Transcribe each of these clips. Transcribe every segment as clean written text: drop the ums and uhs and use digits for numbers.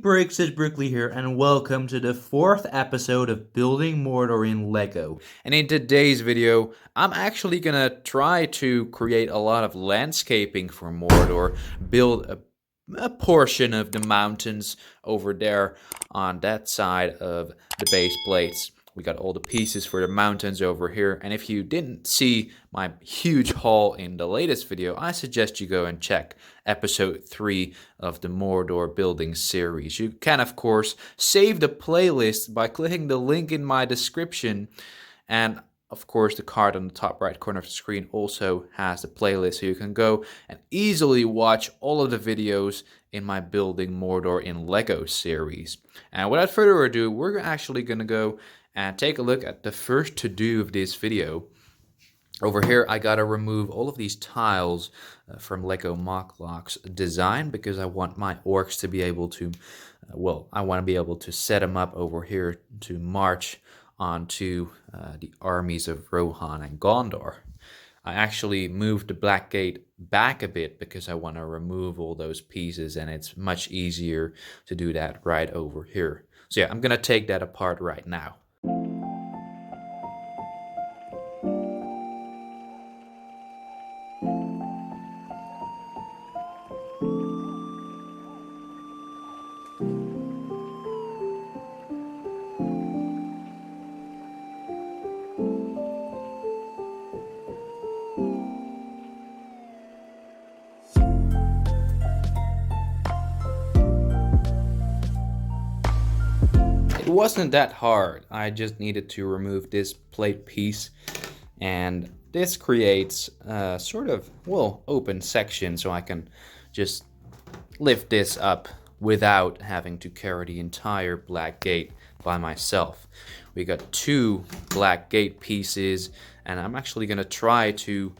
Bricks, it's BrickLi here, and welcome to the 4th episode of Building Mordor in LEGO. And in today's video, I'm actually gonna try to create a lot of landscaping for Mordor, build a portion of the mountains over there on that side of the base plates. We got all the pieces for the mountains over here, and if you didn't see my huge haul in the latest video, I suggest you go and check episode 3 of the Mordor building series. You can, of course, save the playlist by clicking the link in my description, and of course the card on the top right corner of the screen also has the playlist, so you can go and easily watch all of the videos in my Building Mordor in LEGO series. And without further ado, we're actually going to go and take a look at the first to-do of this video. Over here, I gotta remove all of these tiles from LEGO Mocklock's design because I want my orcs to be able to, I want to be able to set them up over here to march onto the armies of Rohan and Gondor. I actually moved the black gate back a bit because I want to remove all those pieces, and it's much easier to do that right over here. So yeah, I'm gonna take that apart right now. It wasn't that hard. I just needed to remove this plate piece, and this creates a sort of, open section so I can just lift this up without having to carry the entire black gate by myself. We got 2 black gate pieces, and I'm actually going to try to,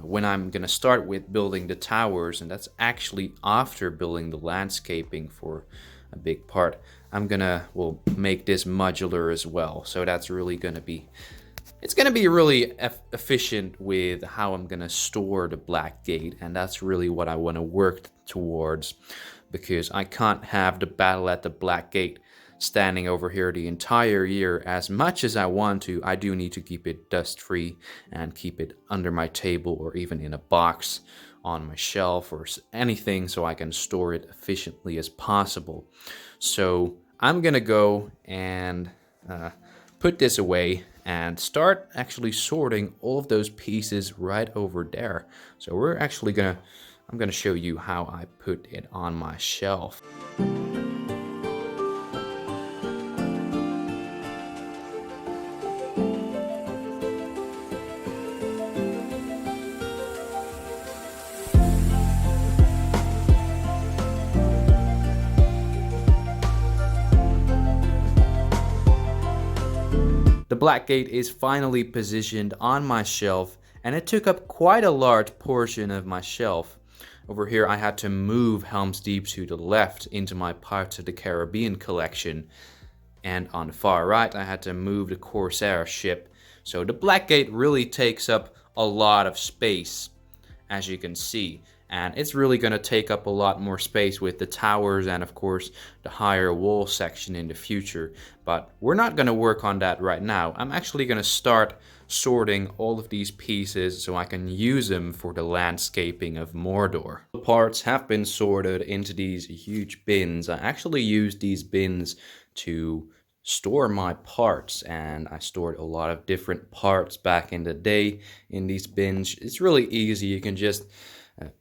when I'm going to start with building the towers, and that's actually after building the landscaping for a big part, I'm gonna make this modular as well. So that's really gonna be, it's gonna be really efficient with how I'm gonna store the black gate, and that's really what I want to work towards, because I can't have the battle at the black gate standing over here the entire year. As much as I want to, I do need to keep it dust free and keep it under my table or even in a box on my shelf or anything, so I can store it efficiently as possible. So I'm gonna go and put this away and start actually sorting all of those pieces right over there. So I'm gonna show you how I put it on my shelf. The black gate is finally positioned on my shelf, and it took up quite a large portion of my shelf. Over here I had to move Helm's Deep to the left into my Pirates of the Caribbean collection, and on the far right I had to move the Corsair ship. So the black gate really takes up a lot of space, as you can see. And it's really going to take up a lot more space with the towers and, of course, the higher wall section in the future. But we're not going to work on that right now. I'm actually going to start sorting all of these pieces so I can use them for the landscaping of Mordor. The parts have been sorted into these huge bins. I actually used these bins to store my parts, and I stored a lot of different parts back in the day in these bins. It's really easy. You can just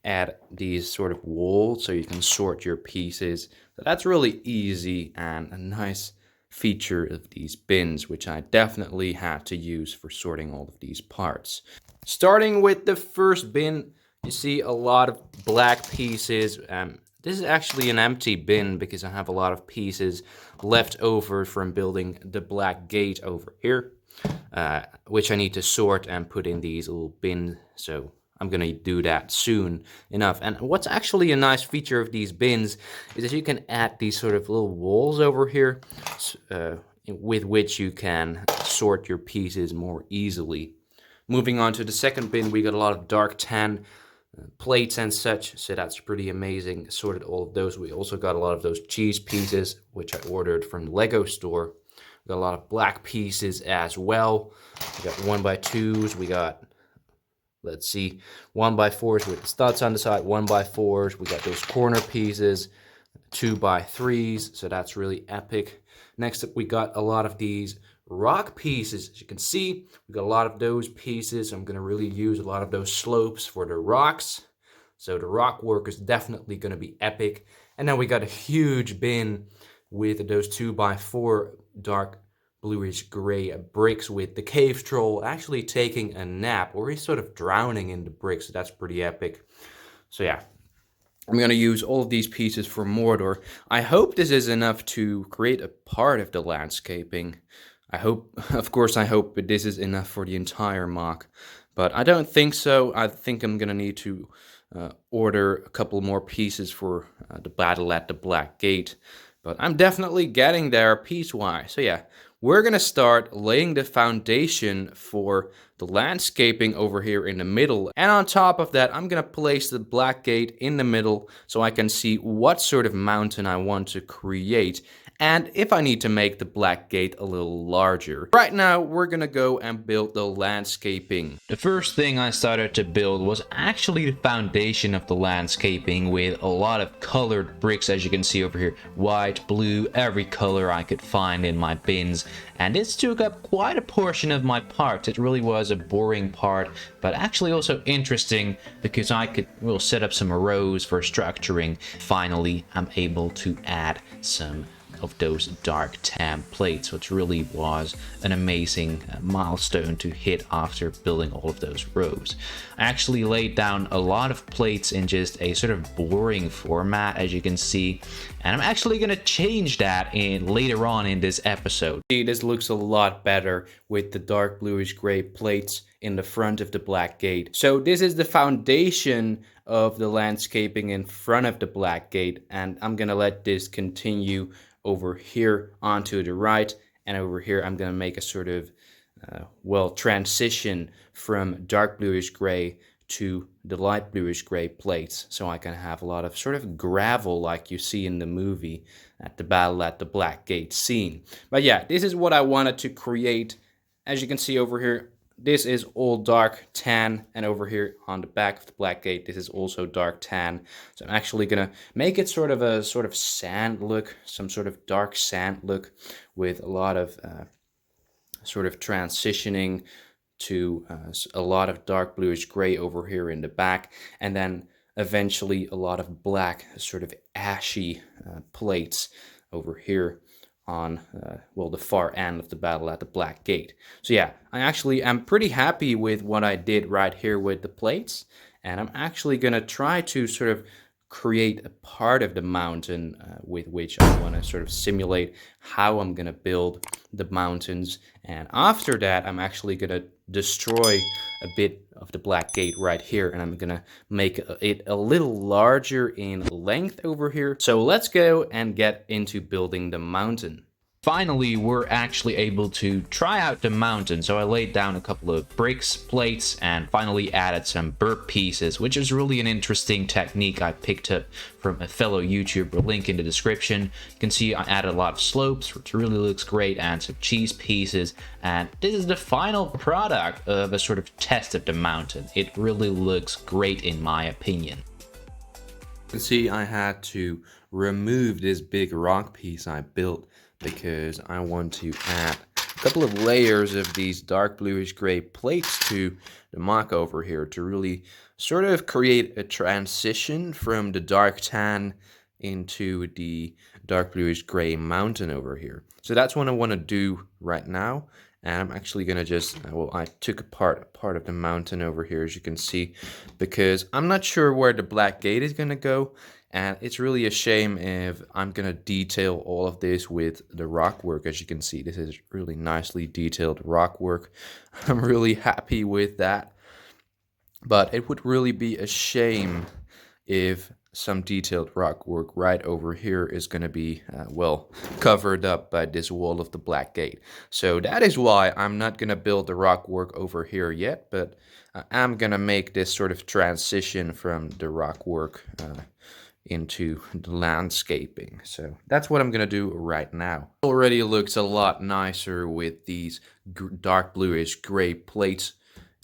add these sort of walls so you can sort your pieces. So that's really easy and a nice feature of these bins, which I definitely had to use for sorting all of these parts. Starting with the first bin, you see a lot of black pieces. This is actually an empty bin because I have a lot of pieces left over from building the black gate over here, which I need to sort and put in these little bins. So I'm gonna do that soon enough. And what's actually a nice feature of these bins is that you can add these sort of little walls over here with which you can sort your pieces more easily. Moving on to the second bin, we got a lot of dark tan plates and such, so that's pretty amazing. Sorted all of those. We also got a lot of those cheese pieces, which I ordered from the Lego store. We got a lot of black pieces as well. We got 1x2s. We got, let's see, 1x4s with the studs on the side, 1x4s. We got those corner pieces, 2x3s, so that's really epic. Next up, we got a lot of these rock pieces. As you can see, we got a lot of those pieces. I'm going to really use a lot of those slopes for the rocks. So the rock work is definitely going to be epic. And then we got a huge bin with those 2x4 dark bluish gray bricks with the cave troll actually taking a nap, or he's sort of drowning in the bricks. So that's pretty epic. So yeah, I'm going to use all of these pieces for Mordor. I hope this is enough to create a part of the landscaping. I hope, of course, I hope this is enough for the entire mock. But I don't think so. I think I'm going to need to order a couple more pieces for the battle at the Black Gate. But I'm definitely getting there piecewise. So yeah, we're going to start laying the foundation for the landscaping over here in the middle. And on top of that, I'm going to place the Black Gate in the middle so I can see what sort of mountain I want to create. And if I need to make the Black Gate a little larger. Right now, we're gonna go and build the landscaping. The first thing I started to build was actually the foundation of the landscaping with a lot of colored bricks, as you can see over here. White, blue, every color I could find in my bins. And this took up quite a portion of my part. It really was a boring part, but actually also interesting because I could set up some rows for structuring. Finally, I'm able to add some of those dark tan plates, which really was an amazing milestone to hit after building all of those rows. I actually laid down a lot of plates in just a sort of boring format, as you can see, and I'm actually going to change that later on in this episode. See, this looks a lot better with the dark bluish gray plates in the front of the Black Gate. So this is the foundation of the landscaping in front of the Black Gate, and I'm going to let this continue over here onto the right, and over here I'm going to make a sort of transition from dark bluish gray to the light bluish gray plates, so I can have a lot of sort of gravel like you see in the movie at the battle at the Black Gate scene. But yeah, this is what I wanted to create. As you can see over here, this is all dark tan, and over here on the back of the Black Gate, this is also dark tan. So I'm actually gonna make it sort of a sand look, some sort of dark sand look with a lot of sort of transitioning to a lot of dark bluish gray over here in the back, and then eventually a lot of black, sort of ashy plates over here on the far end of the battle at the Black Gate. So yeah, I actually am pretty happy with what I did right here with the plates, and I'm actually gonna try to sort of create a part of the mountain with which I want to sort of simulate how I'm gonna build the mountains. And after that, I'm actually gonna destroy a bit of the Black Gate right here, and I'm gonna make it a little larger in length over here. So let's go and get into building the mountain. Finally, we're actually able to try out the mountain. So I laid down a couple of bricks, plates, and finally added some burp pieces, which is really an interesting technique I picked up from a fellow YouTuber. Link in the description. You can see I added a lot of slopes, which really looks great, and some cheese pieces. And this is the final product of a sort of test of the mountain. It really looks great in my opinion. You can see I had to remove this big rock piece I built because I want to add a couple of layers of these dark bluish gray plates to the mock over here to really sort of create a transition from the dark tan into the dark bluish gray mountain over here. So that's what I want to do right now. And I'm actually going to just, I took apart a part of the mountain over here, as you can see, because I'm not sure where the Black Gate is going to go. And it's really a shame if I'm going to detail all of this with the rock work. As you can see, this is really nicely detailed rock work. I'm really happy with that. But it would really be a shame if some detailed rock work right over here is going to be, well, covered up by this wall of the black gate. So that is why I'm not going to build the rock work over here yet, but I'm going to make this sort of transition from the rock work into the landscaping. So that's what I'm going to do right now. Already looks a lot nicer with these dark bluish gray plates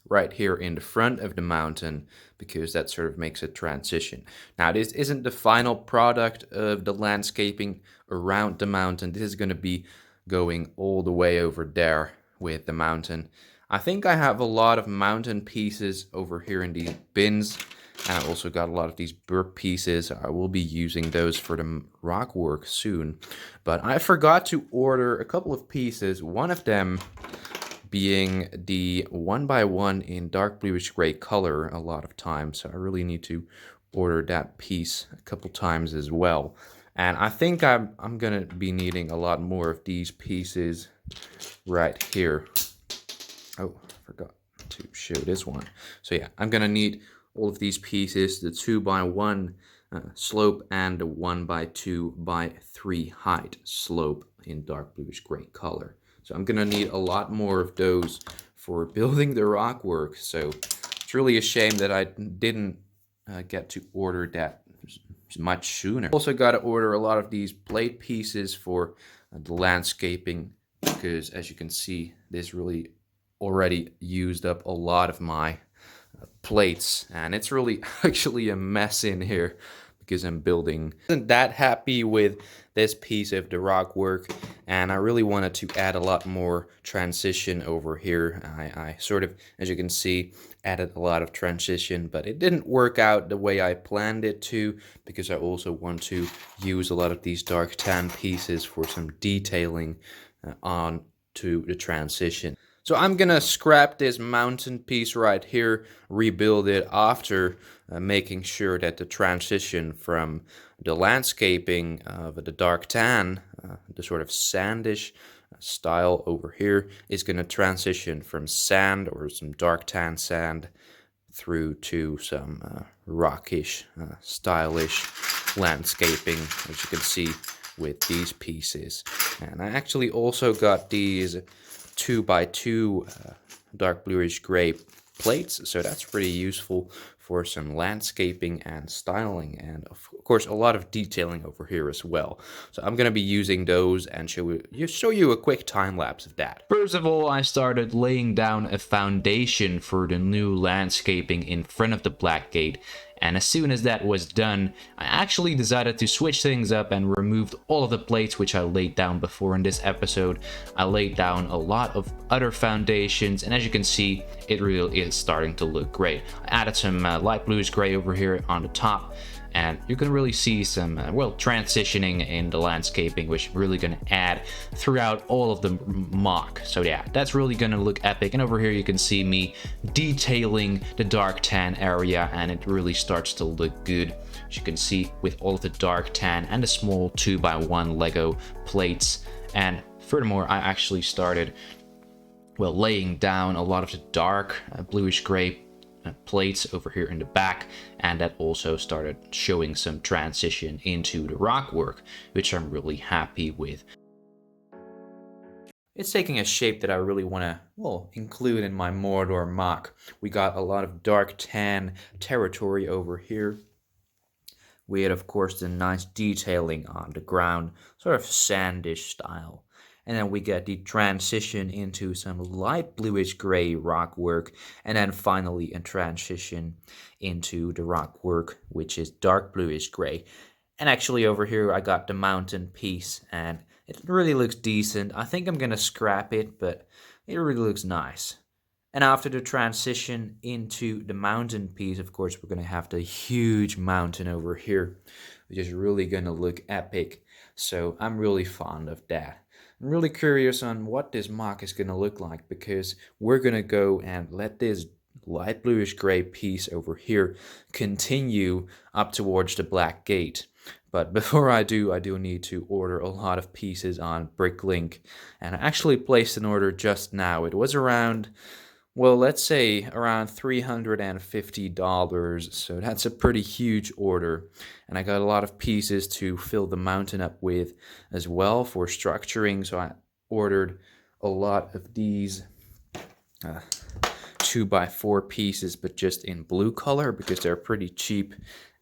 right here in the front of the mountain, because that sort of makes a transition. Now, this isn't the final product of the landscaping around the mountain. This is going to be going all the way over there with the mountain. I think I have a lot of mountain pieces over here in these bins, and I also got a lot of these burp pieces. I will be using those for the rock work soon, but I forgot to order a couple of pieces. One of them being the 1x1 in dark bluish gray color a lot of times. So I really need to order that piece a couple times as well. And I think I'm gonna be needing a lot more of these pieces right here. Oh, I forgot to show this one. So yeah, I'm gonna need all of these pieces, the 2x1 slope and the 1x2x3 height slope in dark bluish gray color. So I'm gonna need a lot more of those for building the rock work. So it's really a shame that I didn't get to order that much sooner. Also got to order a lot of these plate pieces for the landscaping, because as you can see, this really already used up a lot of my plates, and it's really actually a mess in here because I'm building. Isn't that happy with this piece of the rock work, and I really wanted to add a lot more transition over here. I sort of, as you can see, added a lot of transition, but it didn't work out the way I planned it to, because I also want to use a lot of these dark tan pieces for some detailing on to the transition. So I'm gonna scrap this mountain piece right here, rebuild it after making sure that the transition from the landscaping of the dark tan, the sort of sandish style over here, is gonna transition from sand or some dark tan sand through to some rockish, stylish landscaping, as you can see with these pieces. And I actually also got these 2x2 dark bluish gray plates, so that's pretty useful for some landscaping and styling, and of course a lot of detailing over here as well. So I'm going to be using those and show you a quick time lapse of that. First of all, I started laying down a foundation for the new landscaping in front of the black gate. And as soon as that was done, I actually decided to switch things up and removed all of the plates which I laid down before in this episode. I laid down a lot of other foundations, and as you can see, it really is starting to look great. I added some light bluish gray over here on the top, and you can really see some, well, transitioning in the landscaping, which is really going to add throughout all of the mock. So yeah, that's really going to look epic. And over here you can see me detailing the dark tan area, and it really starts to look good, as you can see, with all of the dark tan and the small 2x1 Lego plates. And furthermore, I actually started, well, laying down a lot of the dark bluish gray plates over here in the back, and that also started showing some transition into the rock work, which I'm really happy with. It's taking a shape that I really want to, well, include in my Mordor mock. We got a lot of dark tan territory over here. We had, of course, the nice detailing on the ground, sort of sandish style. And then we get the transition into some light bluish gray rock work, and then finally a transition into the rock work, which is dark bluish gray. And actually over here I got the mountain piece, and it really looks decent. I think I'm gonna scrap it, but it really looks nice. And after the transition into the mountain piece, of course, we're gonna have the huge mountain over here, which is really gonna look epic. So I'm really fond of that. I'm really curious on what this mock is going to look like, because we're going to go and let this light bluish gray piece over here continue up towards the black gate. But before I do need to order a lot of pieces on BrickLi, and I actually placed an order just now. It was around, Well, let's say around $350. So that's a pretty huge order. And I got a lot of pieces to fill the mountain up with as well for structuring. So I ordered a lot of these 2x4 pieces, but just in blue color because they're pretty cheap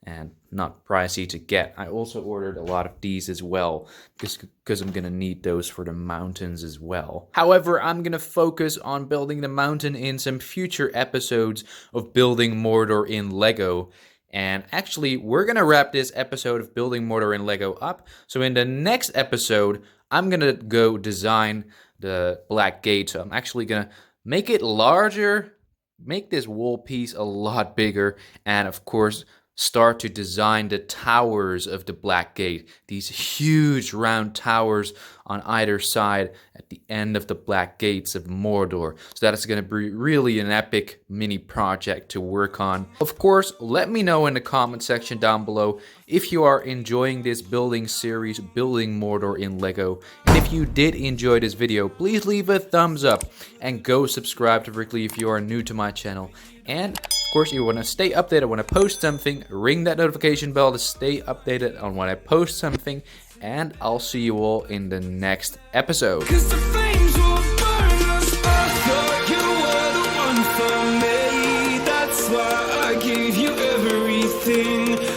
and not pricey to get. I also ordered a lot of these as well because I'm gonna need those for the mountains as well. However, I'm gonna focus on building the mountain in some future episodes of building Mordor in Lego. And actually, we're gonna wrap this episode of building Mordor in Lego up. So in the next episode, I'm gonna go design the black gate. So I'm actually gonna make it larger, make this wall piece a lot bigger, and of course, start to design the towers of the Black Gate. These huge round towers on either side at the end of the Black Gates of Mordor. So that is going to be really an epic mini project to work on. Of course, let me know in the comment section down below if you are enjoying this building series, building Mordor in Lego. And if you did enjoy this video, please leave a thumbs up and go subscribe to BrickLi if you are new to my channel. And of course, you want to stay updated when I post something, ring that notification bell to stay updated on when I post something, and I'll see you all in the next episode.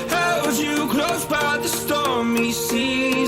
Held you close by the stormy sea.